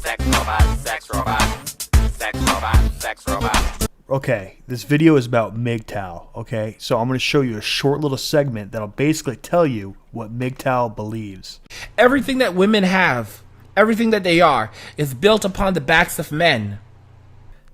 sex robot, sex robot, sex robot, sex robot. Okay, this video is about Mgtow, okay? So I'm going to show you a short little segment that'll basically tell you what Mgtow believes. Everything that women have, everything that they are, is built upon the backs of men.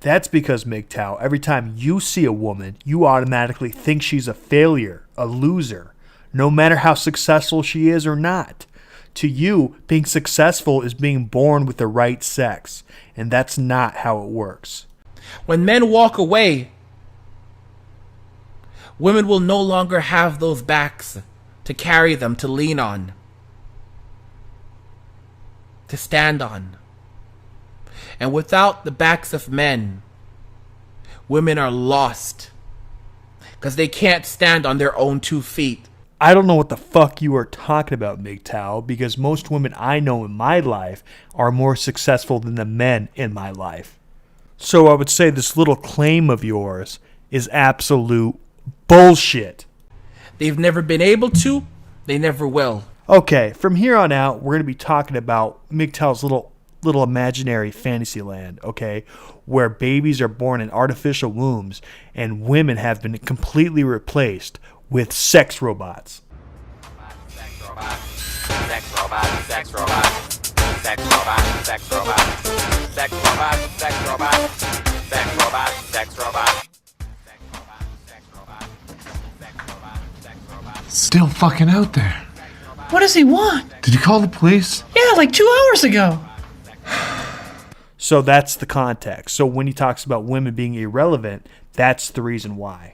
That's because, Mgtow, every time you see a woman, you automatically think she's a failure, a loser, no matter how successful she is or not. To you, being successful is being born with the right sex, and that's not how it works. When men walk away, women will no longer have those backs to carry them, to lean on, to stand on. And without the backs of men, women are lost because they can't stand on their own 2 feet. I don't know what the fuck you are talking about, Mgtow, because most women I know in my life are more successful than the men in my life. So I would say this little claim of yours is absolute bullshit. They've never been able to, they never will. Okay, from here on out, we're going to be talking about Mgtow's little imaginary fantasy land, okay, where babies are born in artificial wombs and women have been completely replaced with sex robots. Sex robot, sex robot, sex robot, sex robot, sex robot, sex robot, sex robot, sex robot, sex robot, sex robot, sex robot, sex robot. Still fucking out there. What does he want? Did you call the police? Yeah, like 2 hours ago. So that's the context. So when he talks about women being irrelevant, that's the reason why.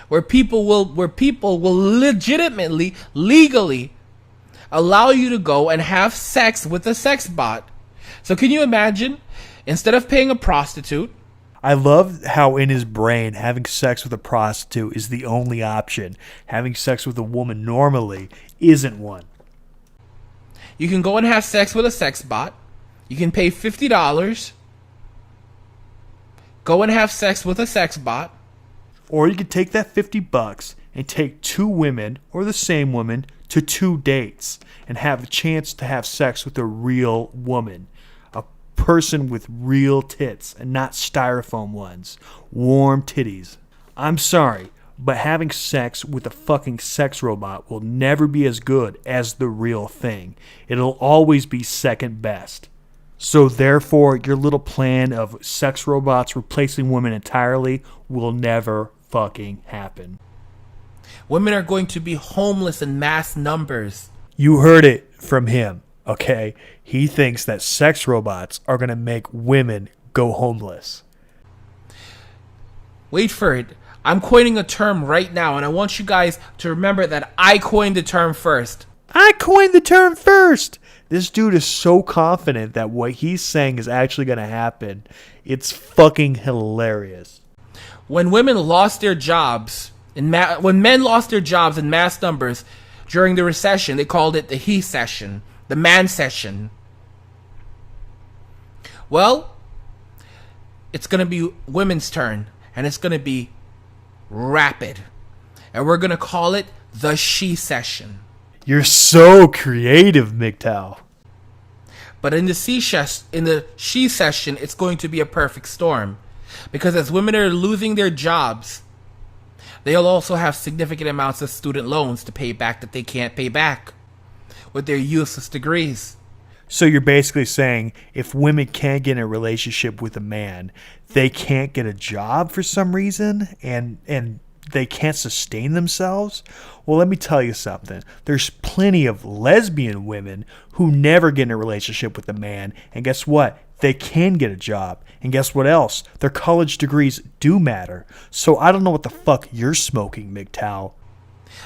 Where people will legitimately, legally allow you to go and have sex with a sex bot. So can you imagine, instead of paying a prostitute? I love how in his brain having sex with a prostitute is the only option. Having sex with a woman normally isn't one. You can go and have sex with a sex bot. You can pay $50. Go and have sex with a sex bot. Or you could take that $50 and take 2 women or the same woman to 2 dates and have a chance to have sex with a real woman. A person with real tits and not styrofoam ones. Warm titties. I'm sorry, but having sex with a fucking sex robot will never be as good as the real thing. It'll always be second best. So therefore, your little plan of sex robots replacing women entirely will never fucking happen. Women are going to be homeless in mass numbers. You heard it from him, okay? He thinks that sex robots are going to make women go homeless. Wait for it. I'm coining a term right now, and I want you guys to remember that I coined the term first. I coined the term first! This dude is so confident that what he's saying is actually going to happen. It's fucking hilarious. When women lost their jobs, when men lost their jobs in mass numbers during the recession, they called it the he session, the man session. Well, it's going to be women's turn, and it's going to be rapid. And we're going to call it the she session. You're so creative, Mgtow. But in the she session, it's going to be a perfect storm. Because as women are losing their jobs, they'll also have significant amounts of student loans to pay back that they can't pay back with their useless degrees. So you're basically saying if women can't get in a relationship with a man, they can't get a job for some reason and they can't sustain themselves? Well, let me tell you something. There's plenty of lesbian women who never get in a relationship with a man, and guess what? They can get a job. And guess what else? Their college degrees do matter. So I don't know what the fuck you're smoking, Mgtow.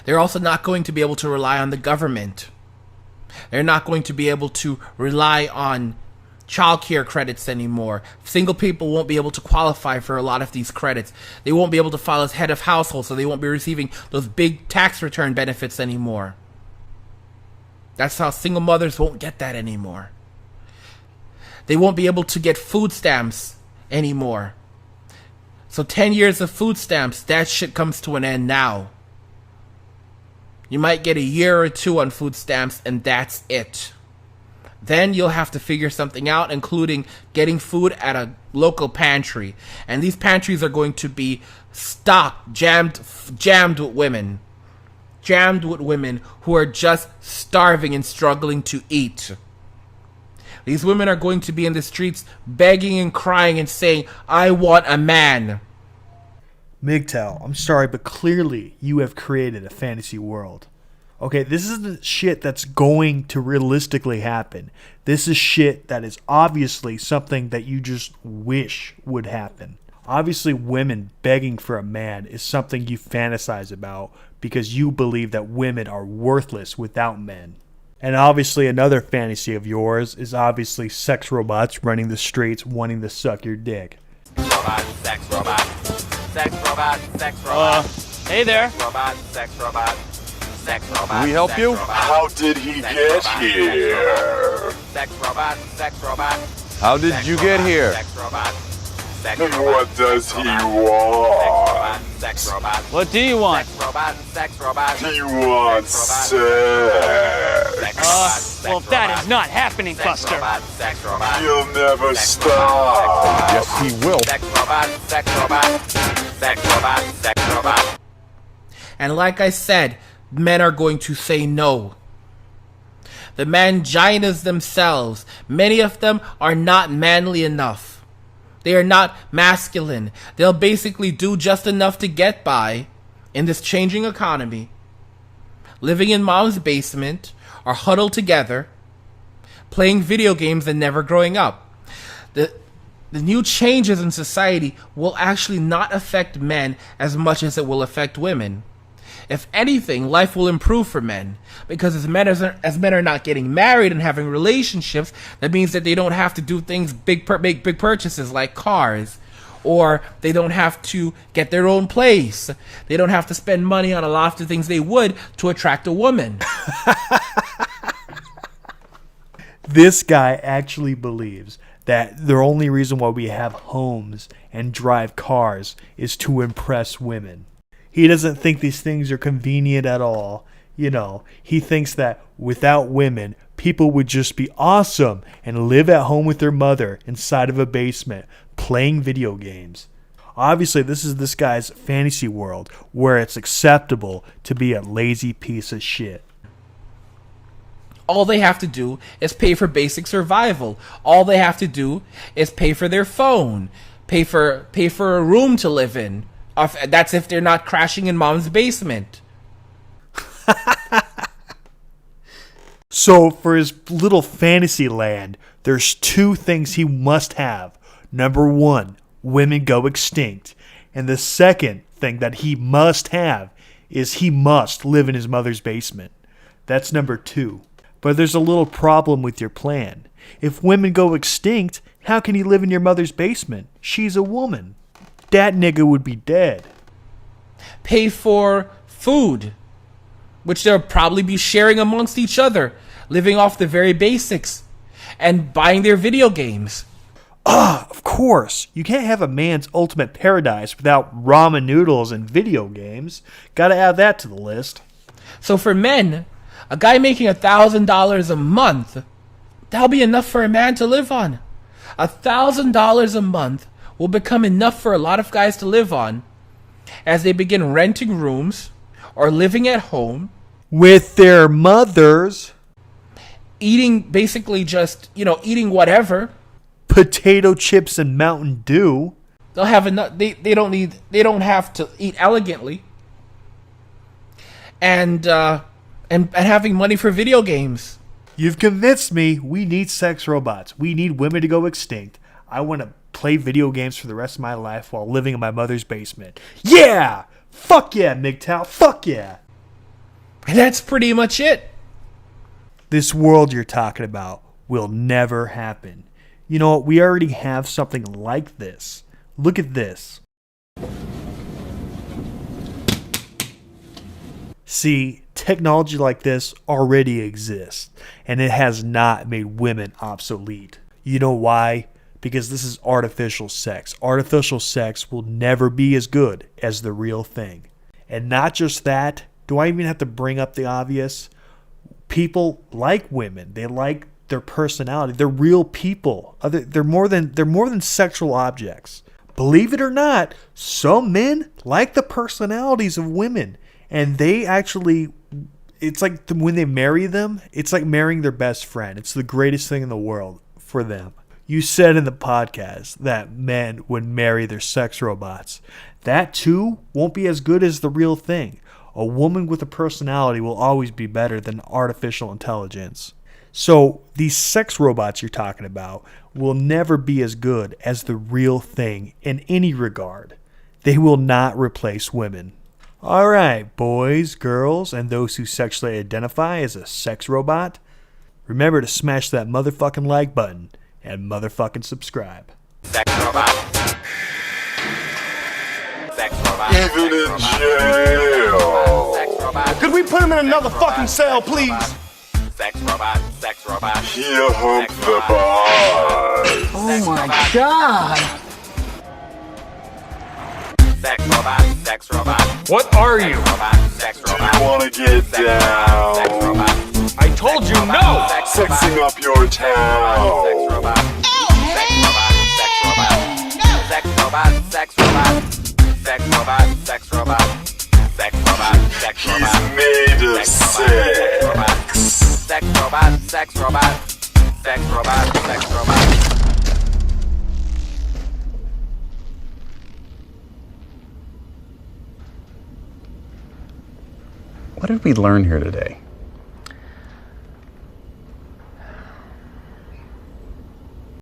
They're also not going to be able to rely on the government. They're not going to be able to rely on childcare credits anymore. Single people won't be able to qualify for a lot of these credits. They won't be able to file as head of household, so they won't be receiving those big tax return benefits anymore. That's how single mothers won't get that anymore. They won't be able to get food stamps anymore. So 10 years of food stamps, that shit comes to an end now. You might get a year or two on food stamps, and that's it. Then you'll have to figure something out, including getting food at a local pantry. And these pantries are going to be stocked, jammed with women. Jammed with women who are just starving and struggling to eat. These women are going to be in the streets begging and crying and saying, I want a man. Mgtow, I'm sorry, but clearly you have created a fantasy world. Okay, this is the shit that's going to realistically happen. This is shit that is obviously something that you just wish would happen. Obviously, women begging for a man is something you fantasize about because you believe that women are worthless without men. And obviously, another fantasy of yours is obviously sex robots running the streets wanting to suck your dick. Robot, sex robot. Sex robot, sex robot. Hey there. Sex robot, sex robot. Sex robot. Can we help sex you? Robot. How did he Sex get robot, here? Sex robot, sex robot. How did Sex you robot, get here? Sex robot. Sex And robot, what does sex he robot. want? Sex robot. What do you want? Sex robot, sex robot. He wants Sex sex. robot, sex Well, if that robot. is not happening, Sex Buster. robot, sex robot. He'll never Sex stop. Yes, he will. Sex robot, sex robot. Sex robot, sex robot. And like I said, men are going to say no. The manginas themselves, many of them are not manly enough. They are not masculine. They'll basically do just enough to get by in this changing economy, living in mom's basement or huddled together, playing video games and never growing up. The new changes in society will actually not affect men as much as it will affect women. If anything, life will improve for men, because as men are not getting married and having relationships, that means that they don't have to do things make big purchases like cars, or they don't have to get their own place. They don't have to spend money on a lot of the things they would to attract a woman. This guy actually believes that the only reason why we have homes and drive cars is to impress women. He doesn't think these things are convenient at all. You know, he thinks that without women, people would just be awesome and live at home with their mother inside of a basement playing video games. Obviously, this is this guy's fantasy world where it's acceptable to be a lazy piece of shit. All they have to do is pay for basic survival. All they have to do is pay for their phone, pay for a room to live in. That's if they're not crashing in mom's basement. So for his little fantasy land, there's two things he must have. Number one, women go extinct. And the second thing that he must have is he must live in his mother's basement. That's number two. But there's a little problem with your plan. If women go extinct, how can he live in your mother's basement? She's a woman. That nigga would be dead. Pay for food, which they'll probably be sharing amongst each other, living off the very basics, and buying their video games. Of course, you can't have a man's ultimate paradise without ramen noodles and video games. Gotta add that to the list. So for men, a guy making $1,000 a month, that'll be enough for a man to live on. $1,000 a month will become enough for a lot of guys to live on as they begin renting rooms or living at home With their mothers. eating basically just, eating whatever. Potato chips and Mountain Dew. They'll have enough. They don't have to eat elegantly. And having money for video games. You've convinced me. We need sex robots. We need women to go extinct. I want to play video games for the rest of my life while living in my mother's basement. Yeah! Fuck yeah, Mgtow. Fuck yeah. And that's pretty much it. This world you're talking about will never happen. You know what? We already have something like this. Look at this. See, technology like this already exists, and it has not made women obsolete. You know why? Because this is artificial sex. Artificial sex will never be as good as the real thing. And not just that, do I even have to bring up the obvious? People like women. They like their personality. They're real people. They're more than sexual objects. Believe it or not, some men like the personalities of women, and they actually, it's like when they marry them, it's like marrying their best friend. It's the greatest thing in the world for them. You said in the podcast that men would marry their sex robots. That too won't be as good as the real thing. A woman with a personality will always be better than artificial intelligence. So these sex robots you're talking about will never be as good as the real thing in any regard. They will not replace women. All right, boys, girls, and those who sexually identify as a sex robot, remember to smash that motherfucking like button and motherfucking subscribe. Sex robot. Sex robot. Even in jail. Sex robot. Could we put him in another fucking cell, please? Sex robot. Sex robot. He'll hump the bar. Oh my god. Sex robot. Sex robot. What are you? Sex Do robot. you wanna get Sex down? robot. I told you no! Sexing up your Sex town. robot. Sex robot. Sex robot. Sex robot. Sex robot. Sex robot. Sex robot. Sex robot. Sex He's robot. made of Sex sex. robot. Sex robot. Sex robot. Sex robot. What did we learn here today?